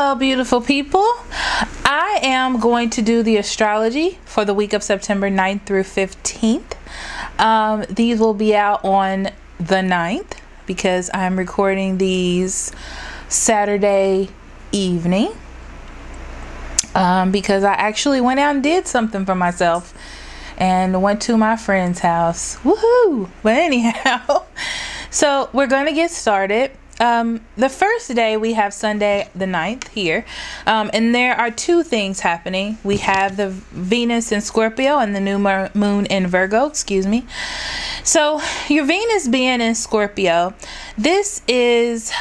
Hello, beautiful people. I am going to do the astrology for the week of September 9th through 15th. These will be out on the 9th because I'm recording these Saturday evening because I actually went out and did something for myself and went to my friend's house. Woohoo! But anyhow, so we're going to get started. The first day we have Sunday the 9th here, and there are two things happening. We have the Venus in Scorpio and the new moon in Virgo, excuse me. So your Venus being in Scorpio, this is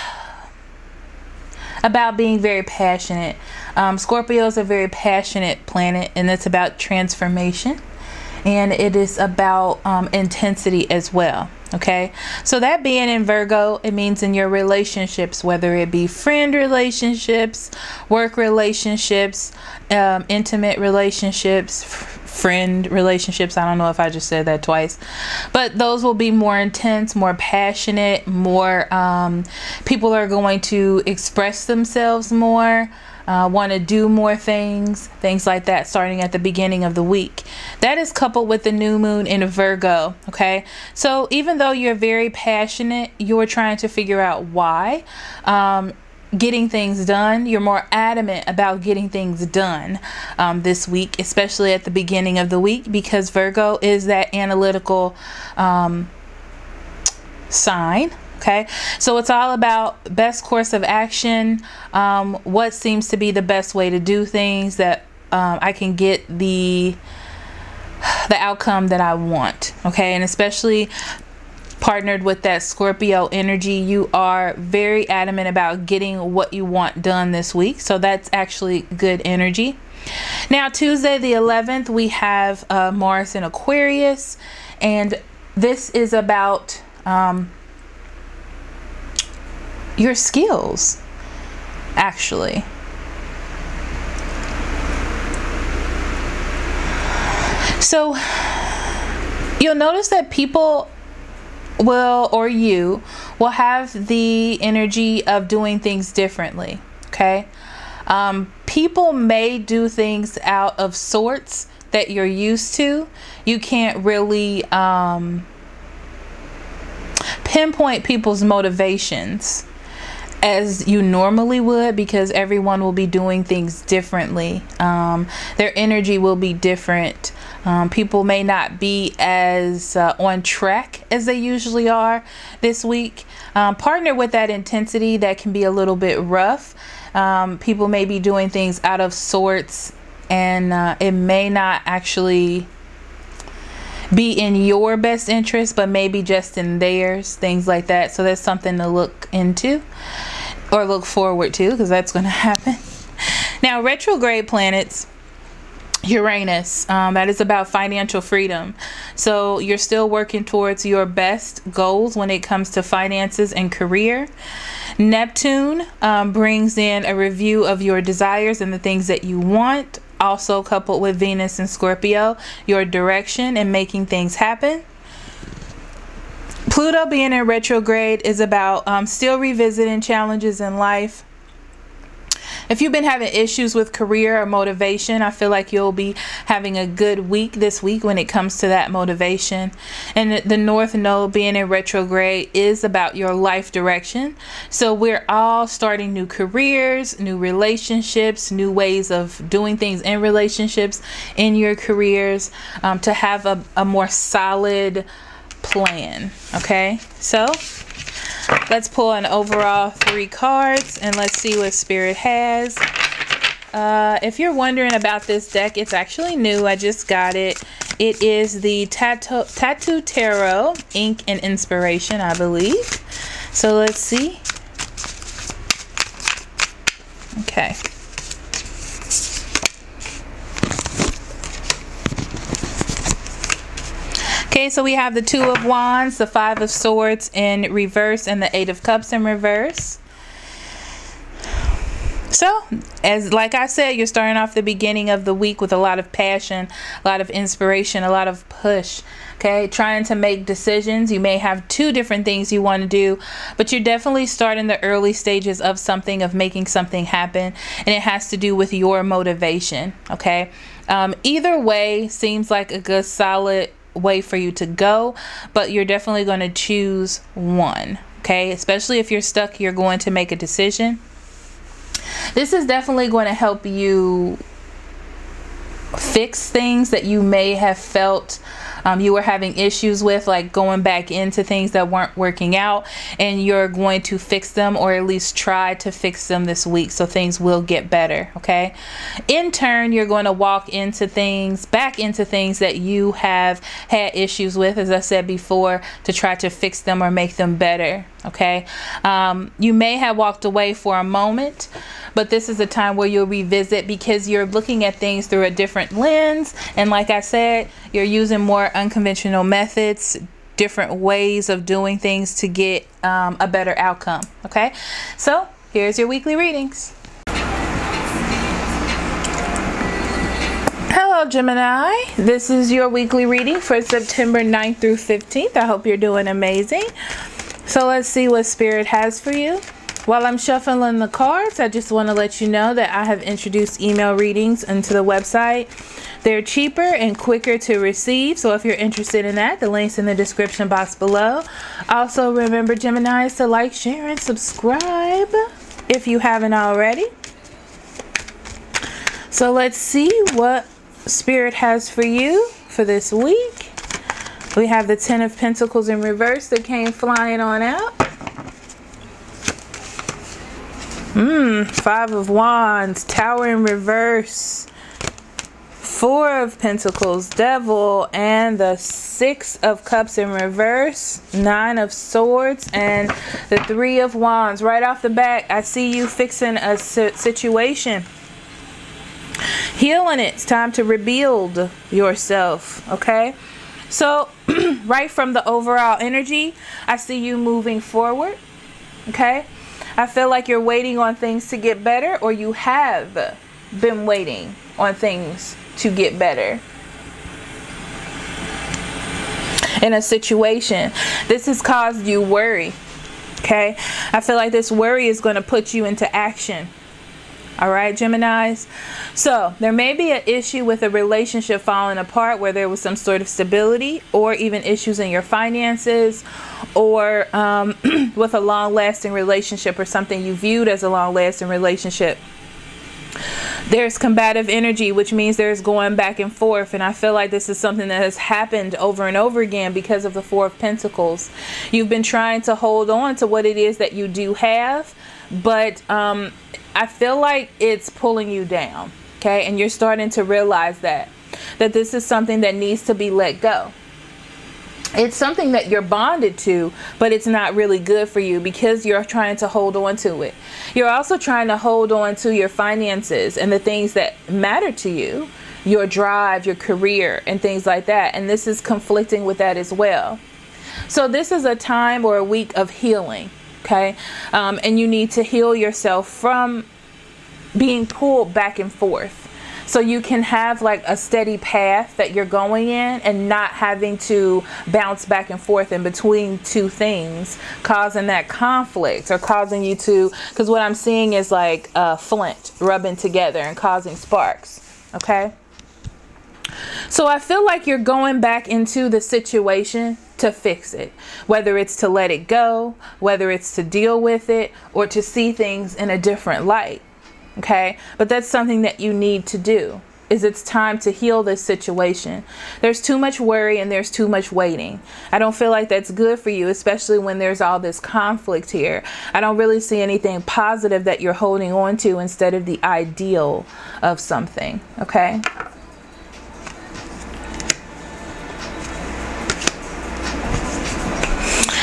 about being very passionate. Scorpio is a very passionate planet, and it's about transformation, and it is about intensity as well. Okay, so that being in Virgo, it means in your relationships, whether it be friend relationships, work relationships, intimate relationships, friend relationships. I don't know if I just said that twice, but those will be more intense, more passionate, more people are going to express themselves more, want to do more things like that, starting at the beginning of the week. That is coupled with the new moon in Virgo. Okay, so even though you're very passionate, you're trying to figure out why. Getting things done, you're more adamant about getting things done this week, especially at the beginning of the week, because Virgo is that analytical sign. Okay, so it's all about best course of action, what seems to be the best way to do things, that I can get the outcome that I want. Okay, and especially partnered with that Scorpio energy, you are very adamant about getting what you want done this week. So that's actually good energy. Now Tuesday the 11th, we have Mars in Aquarius, and this is about your skills, actually. So you'll notice that people will, or you will have the energy of doing things differently. Okay, people may do things out of sorts that you're used to. You can't really pinpoint people's motivations as you normally would, because everyone will be doing things differently. Their energy will be different. People may not be as on track as they usually are this week. Partner with that intensity that can be a little bit rough. People may be doing things out of sorts, and it may not actually be in your best interest, but maybe just in theirs, things like that. So that's something to look into or look forward to, because that's going to happen. Now, retrograde planets, Uranus, that is about financial freedom. So you're still working towards your best goals when it comes to finances and career. Neptune brings in a review of your desires and the things that you want. Also coupled with Venus and Scorpio, your direction and making things happen. Pluto being in retrograde is about still revisiting challenges in life. If you've been having issues with career or motivation, I feel like you'll be having a good week this week when it comes to that motivation. And the North Node being in retrograde is about your life direction. So we're all starting new careers, new relationships, new ways of doing things in relationships, in your careers, to have a more solid plan. Okay, so let's pull an overall 3 cards and let's see what Spirit has. If you're wondering about this deck, it's actually new. I just got it. It is the Tattoo Tarot Ink and Inspiration, I believe. So let's see. Okay. Okay, so we have the 2 of Wands, the 5 of Swords in reverse, and the 8 of Cups in reverse. So So, like I said, you're starting off the beginning of the week with a lot of passion, a lot of inspiration, a lot of push. Okay, trying to make decisions. You may have 2 different things you want to do, but you're definitely starting the early stages of something, of making something happen, and it has to do with your motivation. Okay, either way seems like a good solid way for you to go, but you're definitely going to choose one. Okay, especially if you're stuck, you're going to make a decision. This is definitely going to help you fix things that you may have felt you were having issues with, like going back into things that weren't working out, and you're going to fix them, or at least try to fix them this week, so things will get better. Okay, in turn, you're going to walk into things, back into things that you have had issues with, as I said before, to try to fix them or make them better. Okay, you may have walked away for a moment, but this is a time where you'll revisit, because you're looking at things through a different lens, and like I said, you're using more unconventional methods, different ways of doing things to get a better outcome. Okay, so here's your weekly readings. Hello Gemini, this is your weekly reading for September 9th through 15th. I hope you're doing amazing. So let's see what Spirit has for you. While I'm shuffling the cards, I just want to let you know that I have introduced email readings into the website. They're cheaper and quicker to receive, so if you're interested in that, the link's in the description box below. Also, remember, Geminis, to like, share, and subscribe if you haven't already. So let's see what Spirit has for you for this week. We have the 10 of Pentacles in reverse that came flying on out. 5 of Wands, Tower in reverse, 4 of Pentacles, Devil, and the 6 of Cups in reverse, 9 of Swords, and the 3 of Wands. Right off the bat, I see you fixing a situation, healing it. It's time to rebuild yourself. Okay, so right from the overall energy, I see you moving forward. Okay, I feel like you're waiting on things to get better, or you have been waiting on things to get better in a situation. This has caused you worry. Okay, I feel like this worry is going to put you into action. All right, Geminis. So there may be an issue with a relationship falling apart, where there was some sort of stability, or even issues in your finances, or with a long-lasting relationship, or something you viewed as a long-lasting relationship. There's combative energy, which means there's going back and forth, and I feel like this is something that has happened over and over again because of the 4 of Pentacles. You've been trying to hold on to what it is that you do have, but I feel like it's pulling you down. Okay, and you're starting to realize that this is something that needs to be let go. It's something that you're bonded to, but it's not really good for you because you're trying to hold on to it. You're also trying to hold on to your finances and the things that matter to you, your drive, your career, and things like that. And this is conflicting with that as well. So this is a time or a week of healing. Okay, and you need to heal yourself from being pulled back and forth, so you can have like a steady path that you're going in, and not having to bounce back and forth in between 2 things, causing that conflict, or causing you to, because what I'm seeing is like flint rubbing together and causing sparks. Okay, so I feel like you're going back into the situation to fix it, whether it's to let it go, whether it's to deal with it, or to see things in a different light. Okay, but that's something that you need to do. It's time to heal this situation. There's too much worry and there's too much waiting. I don't feel like that's good for you, especially when there's all this conflict here. I don't really see anything positive that you're holding on to instead of the ideal of something. Okay,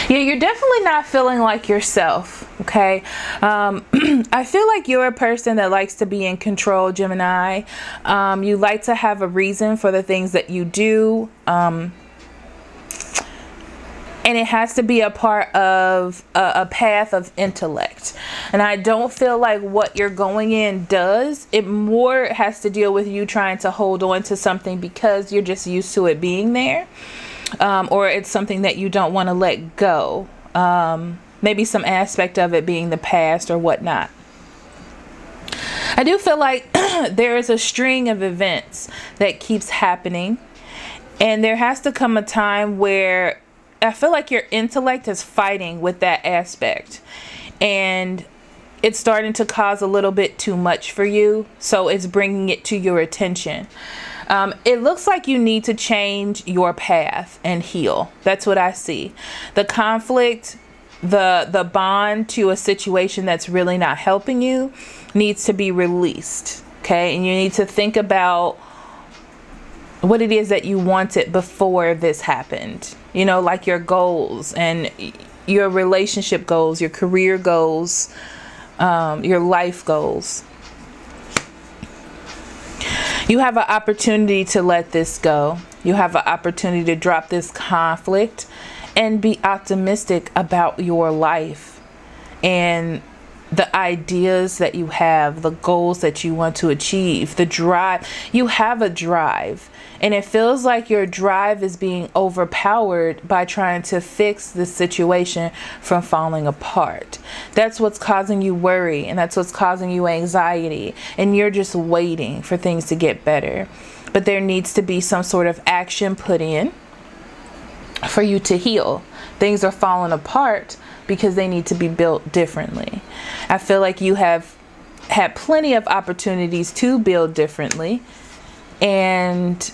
yeah, you're definitely not feeling like yourself. Okay, I feel like you're a person that likes to be in control, Gemini. You like to have a reason for the things that you do, and And it has to be a part of a path of intellect. And I don't feel like what you're going in does. It more has to deal with you trying to hold on to something because you're just used to it being there. Or it's something that you don't want to let go. Maybe some aspect of it being the past or whatnot. I do feel like there is a string of events that keeps happening. And there has to come a time where I feel like your intellect is fighting with that aspect. And it's starting to cause a little bit too much for you. So it's bringing it to your attention. It looks like you need to change your path and heal. That's what I see. The conflict, the bond to a situation that's really not helping you needs to be released. Okay. And you need to think about what it is that you wanted before this happened. You know, like your goals and your relationship goals, your career goals, your life goals. You have an opportunity to let this go. You have an opportunity to drop this conflict and be optimistic about your life and the ideas that you have, the goals that you want to achieve, the drive. You have a drive, and it feels like your drive is being overpowered by trying to fix the situation from falling apart. That's what's causing you worry, and that's what's causing you anxiety, and you're just waiting for things to get better. But there needs to be some sort of action put in for you to heal. Things are falling apart because they need to be built differently. I feel like you have had plenty of opportunities to build differently, and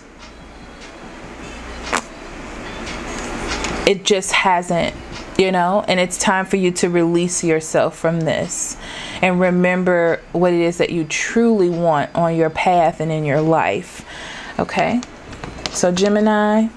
it just hasn't, you know, and it's time for you to release yourself from this and remember what it is that you truly want on your path and in your life. Okay, so Gemini,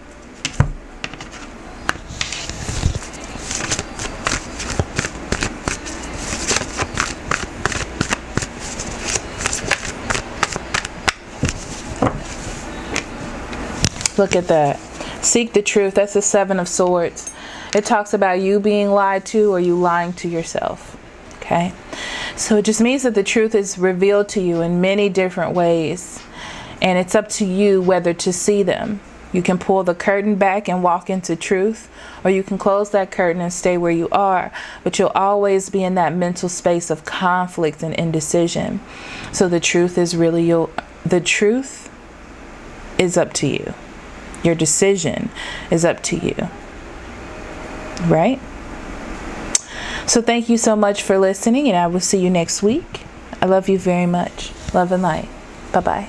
look at that. Seek the truth. That's the Seven of Swords. It talks about you being lied to or you lying to yourself. Okay. So it just means that the truth is revealed to you in many different ways. And it's up to you whether to see them. You can pull the curtain back and walk into truth, or you can close that curtain and stay where you are. But you'll always be in that mental space of conflict and indecision. So the truth is really the truth is up to you. Your decision is up to you, right? So thank you so much for listening, and I will see you next week. I love you very much. Love and light. Bye-bye.